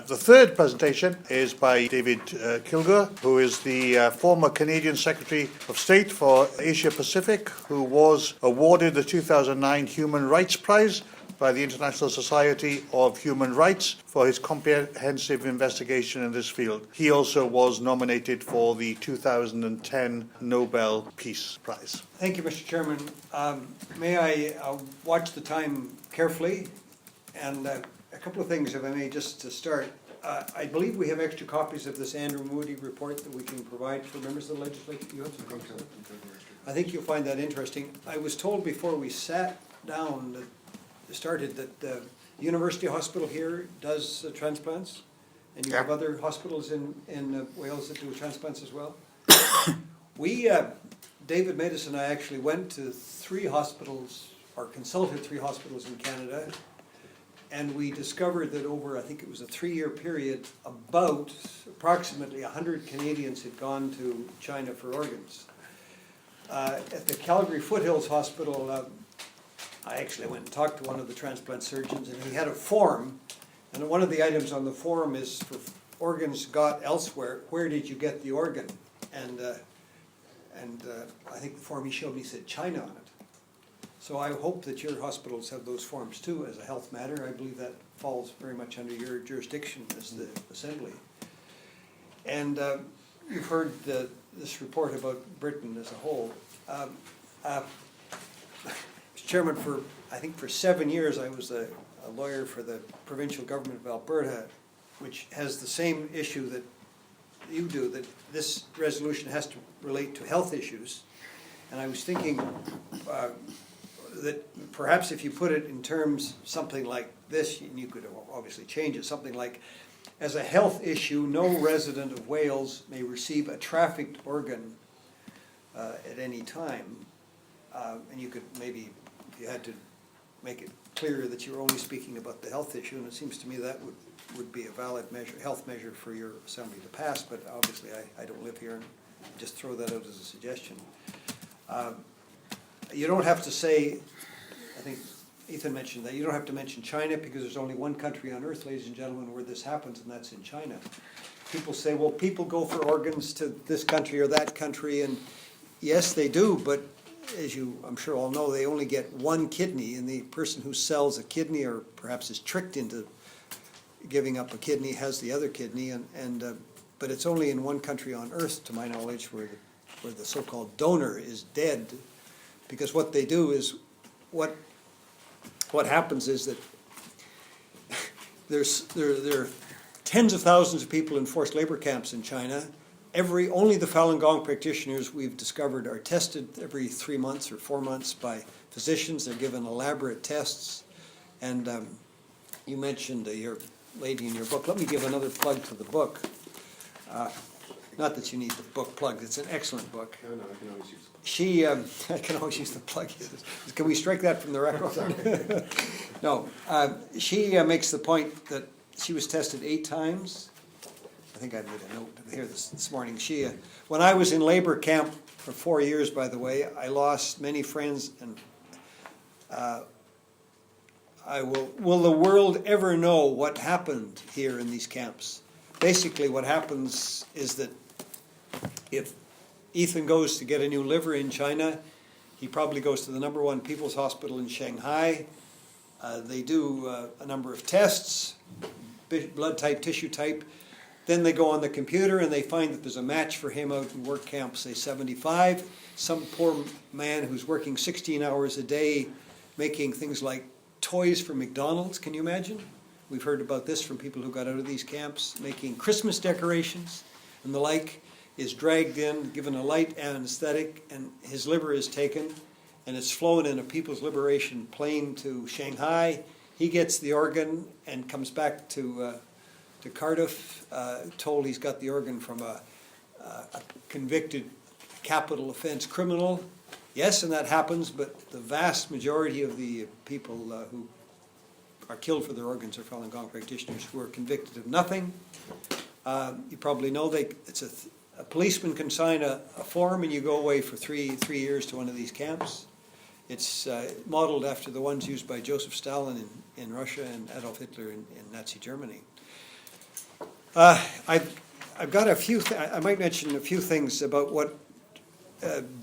The third presentation is by David Kilgour, who is the former Canadian Secretary of State for Asia Pacific, who was awarded the 2009 Human Rights Prize by the International Society of Human Rights for his comprehensive investigation in this field. He also was nominated for the 2010 Nobel Peace Prize. Thank you, Mr. Chairman. May I watch the time carefully? And a couple of things, if I may, just to start. I believe we have extra copies of this Andrew Moody report that we can provide for members of the legislature. You have some copies of it? I think you'll find that interesting. I was told before we sat down that the University Hospital here does transplants, and you have other hospitals in Wales that do transplants as well. David Matus and I actually went to 3 hospitals, or consulted 3 hospitals in Canada, and we discovered that over, I think it was a 3-year period, approximately 100 Canadians had gone to China for organs. At the Calgary Foothills Hospital, I actually went and talked to one of the transplant surgeons, and he had a form, and one of the items on the form is for organs got elsewhere, where did you get the organ? And I think the form he showed me said China on it. So I hope that your hospitals have those forms too as a health matter. I believe that falls very much under your jurisdiction as the Assembly. And you've heard this report about Britain as a whole. Mr. Chairman, I think for 7 years I was a lawyer for the provincial government of Alberta, which has the same issue that you do, that this resolution has to relate to health issues. And I was thinking that perhaps if you put it in terms something like this, and you could obviously change it, something like, as a health issue, no resident of Wales may receive a trafficked organ at any time. And you could maybe, if you had to make it clear that you're only speaking about the health issue, and it seems to me that would be a valid measure, health measure for your Assembly to pass, but obviously I don't live here, and just throw that out as a suggestion. You don't have to say, I think Ethan mentioned that, you don't have to mention China, because there's only one country on earth, ladies and gentlemen, where this happens, and that's in China. People say, well, people go for organs to this country or that country, and yes, they do, but as you, I'm sure all know, they only get one kidney, and the person who sells a kidney, or perhaps is tricked into giving up a kidney, has the other kidney, but it's only in one country on earth, to my knowledge, where the so-called donor is dead, because what they do is, what happens is that there are tens of thousands of people in forced labor camps in China. Only the Falun Gong practitioners we've discovered are tested every 3 months or 4 months by physicians. They're given elaborate tests. And you mentioned your lady in your book. Let me give another plug to the book. Not that you need the book plugged. It's an excellent book. No, I can always use the I can always use the plug. Can we strike that from the record? No. She makes the point that she was tested 8 times. I think I made a note here this morning. When I was in labor camp for 4 years, by the way, I lost many friends, and will the world ever know what happened here in these camps? Basically, what happens is that if Ethan goes to get a new liver in China, he probably goes to the #1 People's Hospital in Shanghai. They do a number of tests, blood type, tissue type. Then they go on the computer and they find that there's a match for him out in work camp, say 75. Some poor man who's working 16 hours a day making things like toys for McDonald's, can you imagine? We've heard about this from people who got out of these camps, making Christmas decorations and the like, is dragged in, given a light anesthetic, and his liver is taken, and it's flown in a People's Liberation plane to Shanghai. He gets the organ and comes back to Cardiff, told he's got the organ from a convicted capital offense criminal. Yes, and that happens, but the vast majority of the people who are killed for their organs are Falun Gong practitioners who are convicted of nothing. You probably know it's a policeman can sign a form and you go away for three years to one of these camps. It's modeled after the ones used by Joseph Stalin in Russia and Adolf Hitler in Nazi Germany. I've got a few, I might mention a few things about what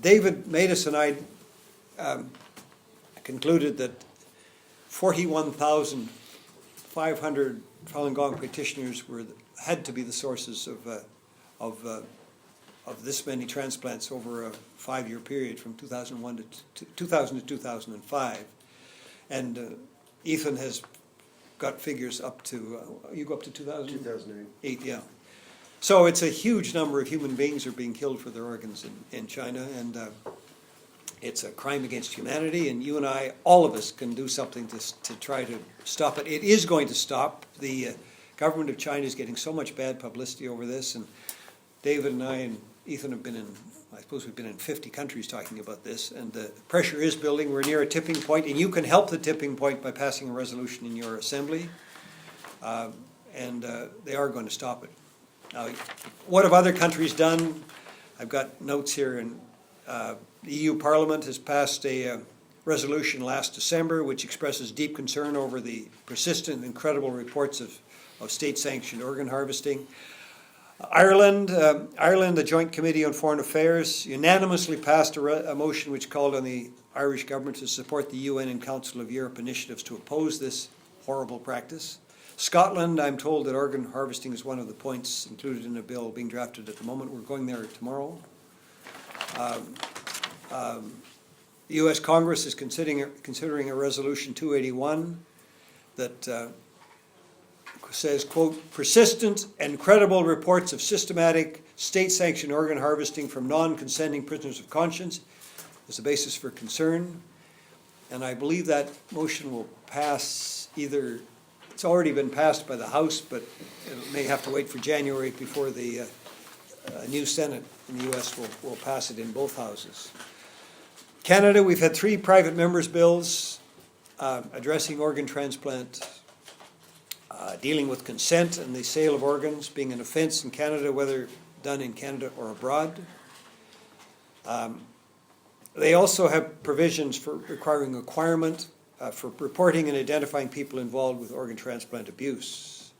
David Matus and I concluded that 41,500 Falun Gong practitioners had to be the sources of this many transplants over a 5-year period from 2000 to 2005. And Ethan has got figures up to, you go up to 2008, yeah. So it's a huge number of human beings are being killed for their organs in China, and it's a crime against humanity, and you and I, all of us, can do something to try to stop it. It is going to stop. The government of China is getting so much bad publicity over this, and David and I and Ethan have been in, I suppose we've been in 50 countries talking about this, and the pressure is building. We're near a tipping point, and you can help the tipping point by passing a resolution in your assembly, and they are going to stop it. Now, what have other countries done? I've got notes here, and the EU Parliament has passed a resolution last December which expresses deep concern over the persistent and incredible reports of state-sanctioned organ harvesting. Ireland, the Joint Committee on Foreign Affairs, unanimously passed a motion which called on the Irish government to support the UN and Council of Europe initiatives to oppose this horrible practice. Scotland, I'm told that organ harvesting is one of the points included in a bill being drafted at the moment. We're going there tomorrow. The U.S. Congress is considering a resolution 281 that says, quote, persistent and credible reports of systematic state-sanctioned organ harvesting from non-consenting prisoners of conscience is the basis for concern. And I believe that motion will pass either, it's already been passed by the House, but it may have to wait for January before the new Senate in the U.S. will pass it in both houses. Canada, we've had 3 private members' bills addressing organ transplant, dealing with consent and the sale of organs being an offence in Canada, whether done in Canada or abroad. They also have provisions for requiring requirement for reporting and identifying people involved with organ transplant abuse.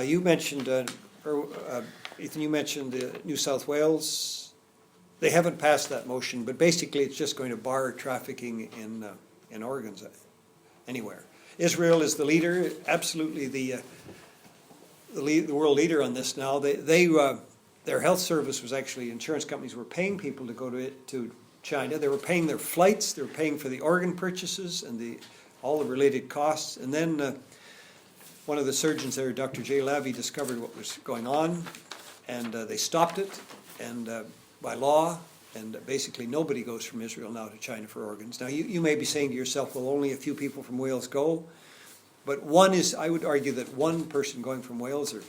You mentioned, Ethan, you mentioned New South Wales. They haven't passed that motion, but basically it's just going to bar trafficking in organs anywhere. Israel is the leader, absolutely the world leader on this now. Their health service was actually, insurance companies were paying people to go to China. They were paying their flights, they were paying for the organ purchases and all the related costs. And then one of the surgeons there, Dr. Jay Lavie, discovered what was going on, and they stopped it, and by law, and basically nobody goes from Israel now to China for organs. Now you may be saying to yourself, well, only a few people from Wales go, but I would argue that one person going from Wales or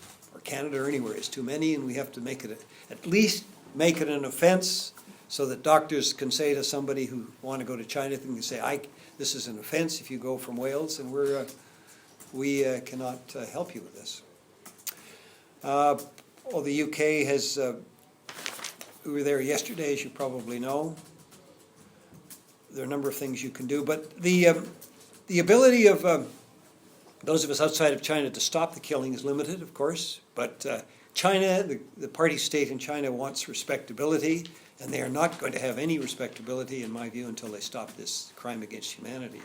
Canada or anywhere is too many, and we have to make it at least make it an offence so that doctors can say to somebody who want to go to China, they can say, this is an offence if you go from Wales, and we cannot help you with this. The UK has, we were there yesterday, as you probably know. There are a number of things you can do, but the ability of those of us outside of China to stop the killing is limited, of course, but China, the party state in China wants respectability, and they are not going to have any respectability, in my view, until they stop this crime against humanity.